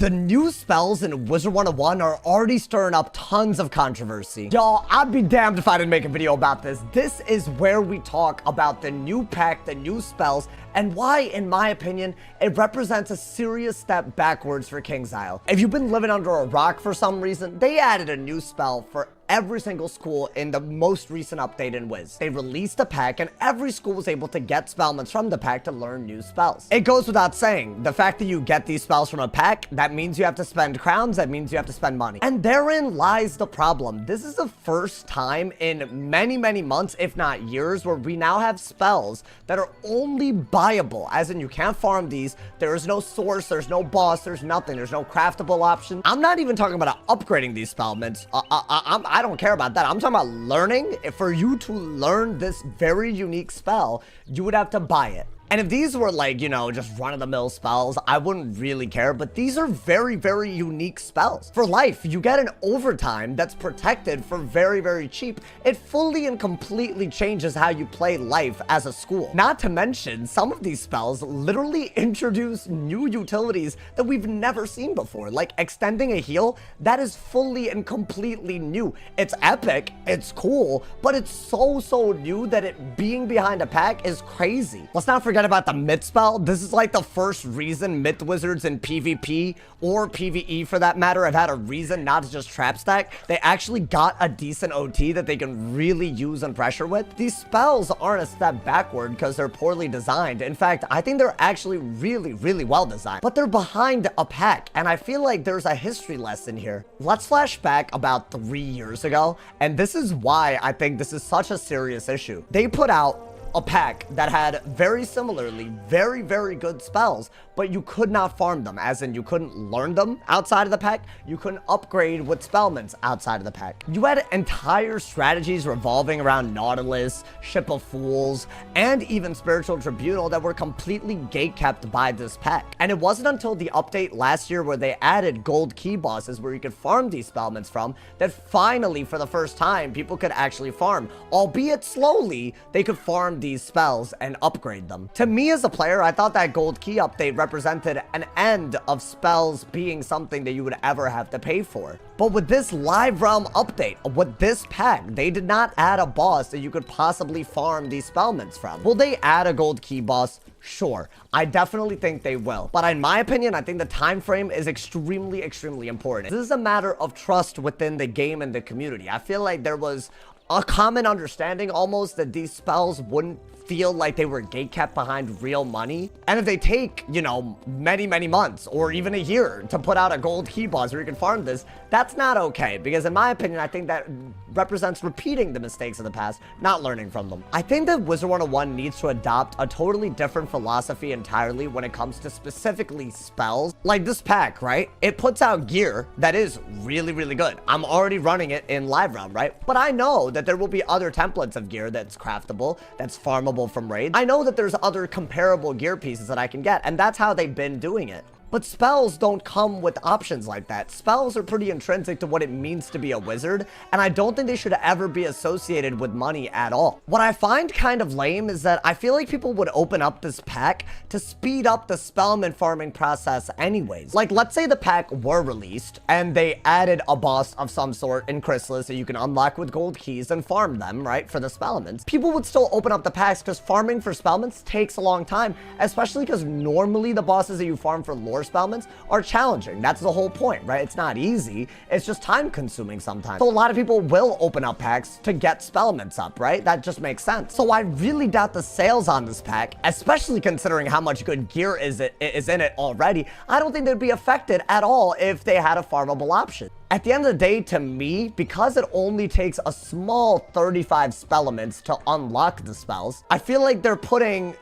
The new spells in Wizard 101 are already stirring up tons of controversy. Y'all, I'd be damned if I didn't make a video about this. This is where we talk about the new pack, the new spells, and why, in my opinion, it represents a serious step backwards for King's Isle. If you've been living under a rock for some reason, they added a new spell for every single school in the most recent update in Wiz. They released a pack and every school was able to get spellments from the pack to learn new spells. It goes without saying, the fact that you get these spells from a pack, that means you have to spend crowns, that means you have to spend money. And therein lies the problem. This is the first time in many, many months, if not years, where we now have spells that are only buyable, as in you can't farm these, there is no source, there's no boss, there's nothing, there's no craftable option. I'm not even talking about upgrading these spellments. I don't care about that. I'm talking about learning. For you to learn this very unique spell, you would have to buy it. And if these were like, you know, just run-of-the-mill spells, I wouldn't really care, but these are very, very unique spells. For life, you get an overtime that's protected for very, very cheap. It fully and completely changes how you play life as a school. Not to mention, some of these spells literally introduce new utilities that we've never seen before, like extending a heal. That is fully and completely new. It's epic, it's cool, but it's so new that it being behind a pack is crazy. Let's not forget about the myth spell. This is like the first reason myth wizards in PvP or PvE for that matter have had a reason not to just trap stack. They actually got a decent OT that they can really use and pressure with. These spells aren't a step backward because they're poorly designed. In fact, I think they're actually really well designed, but they're behind a pack, and I feel like there's a history lesson here. Let's flash back about 3 years ago, and this is why I think this is such a serious issue. They put out a pack that had very similarly very good spells, but you could not farm them, as in you couldn't learn them outside of the pack, you couldn't upgrade with spellments outside of the pack. You had entire strategies revolving around Nautilus, Ship of Fools, and even Spiritual Tribunal that were completely gatekept by this pack. And it wasn't until the update last year where they added gold key bosses where you could farm these spellments from that finally, for the first time, people could actually farm. Albeit slowly, they could farm these spells and upgrade them. To me as a player, I thought that gold key update represented an end of spells being something that you would ever have to pay for. But with this live realm update, with this pack, they did not add a boss that you could possibly farm these spellments from. Will they add a gold key boss? Sure, I definitely think they will. But in my opinion, I think the time frame is extremely important. This is a matter of trust within the game and the community. I feel like there was a common understanding almost that these spells wouldn't feel like they were gatekept behind real money. And if they take, you know, many months or even a year to put out a gold key boss where you can farm this, that's not okay. Because in my opinion, I think that represents repeating the mistakes of the past, not learning from them. I think that Wizard 101 needs to adopt a totally different philosophy entirely when it comes to specifically spells. Like this pack, right? It puts out gear that is really good. I'm already running it in live realm, right? But I know that there will be other templates of gear that's craftable, that's farmable from raids. I know that there's other comparable gear pieces that I can get, and that's how they've been doing it. But spells don't come with options like that. Spells are pretty intrinsic to what it means to be a wizard, and I don't think they should ever be associated with money at all. What I find kind of lame is that I feel like people would open up this pack to speed up the spellman farming process anyways. Like, let's say the pack were released, and they added a boss of some sort in Chrysalis that you can unlock with gold keys and farm them, right, for the spellments. People would still open up the packs because farming for spellments takes a long time, especially because normally the bosses that you farm for lore spellments are challenging. That's the whole point, right? It's not easy. It's just time consuming sometimes. So a lot of people will open up packs to get spellments up, right? That just makes sense. So I really doubt the sales on this pack, especially considering how much good gear is in it already. I don't think they'd be affected at all if they had a farmable option. At the end of the day, to me, because it only takes a small 35 spellments to unlock the spells, I feel like they're putting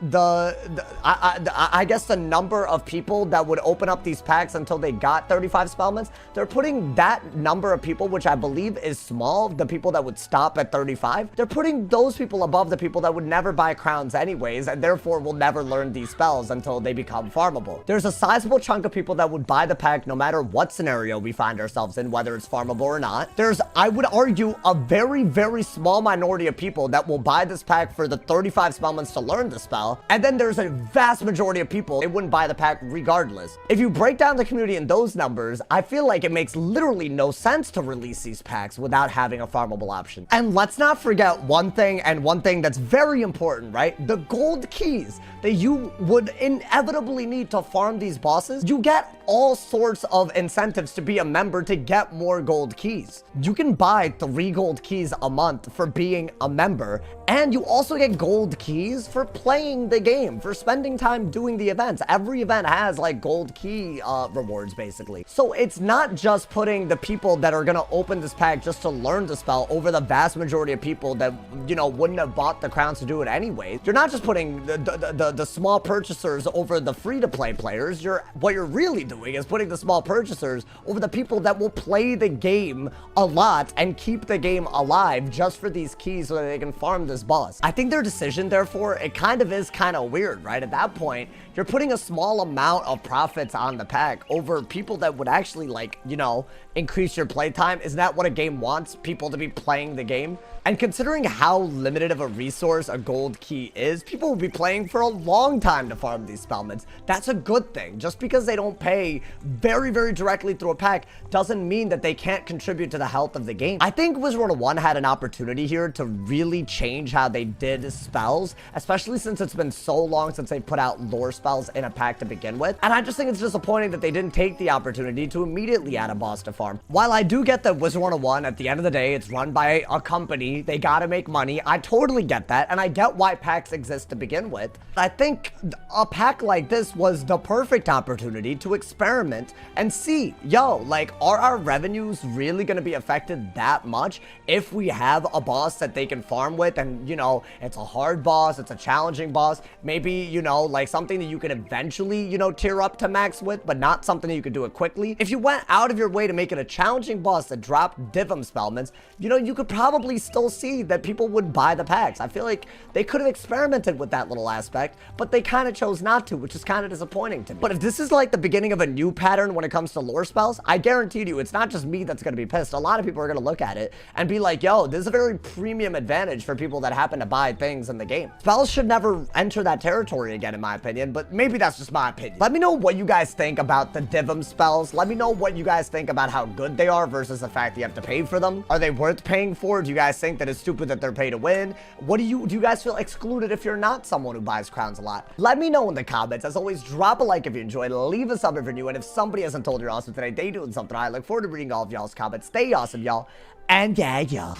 I guess the number of people that would open up these packs until they got 35 spellments, they're putting that number of people, which I believe is small, the people that would stop at 35, they're putting those people above the people that would never buy crowns anyways, and therefore will never learn these spells until they become farmable. There's a sizable chunk of people that would buy the pack no matter what scenario we find ourselves in, whether it's farmable or not. There's, I would argue, a very, very small minority of people that will buy this pack for the 35 spell months to learn the spell. And then there's a vast majority of people, it wouldn't buy the pack regardless. If you break down the community in those numbers, I feel like it makes literally no sense to release these packs without having a farmable option. And let's not forget one thing, and one thing that's very important, right? The gold keys that you would inevitably need to farm these bosses. You get all sorts of incentives to be a member to get more gold keys. You can buy 3 gold keys a month for being a member, and you also get gold keys for playing the game, for spending time doing the events. Every event has like gold key rewards basically. So it's not just putting the people that are gonna open this pack just to learn the spell over the vast majority of people that, you know, wouldn't have bought the crowns to do it anyways. You're not just putting the small purchasers over the free-to-play players. What you're really doing is putting the small purchasers over the people that will play the game a lot and keep the game alive just for these keys so that they can farm this boss. I think their decision, therefore, it kind of is kind of weird, right? At that point, you're putting a small amount of profits on the pack over people that would actually, like, you know, increase your playtime. Isn't that what a game wants? People to be playing the game? And considering how limited of a resource a gold key is, people will be playing for a long time to farm these spellments. That's a good thing. Just because they don't pay very, very directly through a pack doesn't mean that they can't contribute to the health of the game. I think Wizard101 had an opportunity here to really change how they did spells, especially since it's been so long since they put out lore spells in a pack to begin with. And I just think it's disappointing that they didn't take the opportunity to immediately add a boss to farm. While I do get that Wizard101, at the end of the day, it's run by a company, they gotta make money. I totally get that, and I get why packs exist to begin with. I think a pack like this was the perfect opportunity to experiment and see, yo, like, are our revenues really gonna be affected that much if we have a boss that they can farm with? And, you know, it's a hard boss, it's a challenging boss, maybe, you know, like something that you can eventually, you know, tier up to max with, but not something that you could do it quickly. If you went out of your way to make it a challenging boss that dropped Divam spellments, you know, you could probably still see that people would buy the packs. I feel like they could have experimented with that little aspect, but they kind of chose not to, which is kind of disappointing to me. But if this is like the beginning of a new pattern when it comes to lore spells, I guarantee you it's not just me that's going to be pissed. A lot of people are going to look at it and be like, yo, this is a very premium advantage for people that happen to buy things in the game. Spells should never enter that territory again, in my opinion, but maybe that's just my opinion. Let me know what you guys think about the Divam spells. Let me know what you guys think about how good they are versus the fact that you have to pay for them. Are they worth paying for? Do you guys think that it's stupid that they're pay to win? What do you guys feel excluded if you're not someone who buys crowns a lot? Let me know in the comments. As always, drop a like if you enjoyed, leave a sub if you're new, and if somebody hasn't told you you're awesome today, they doing something. I look forward to reading all of y'all's comments. Stay awesome, y'all, and yeah, y'all.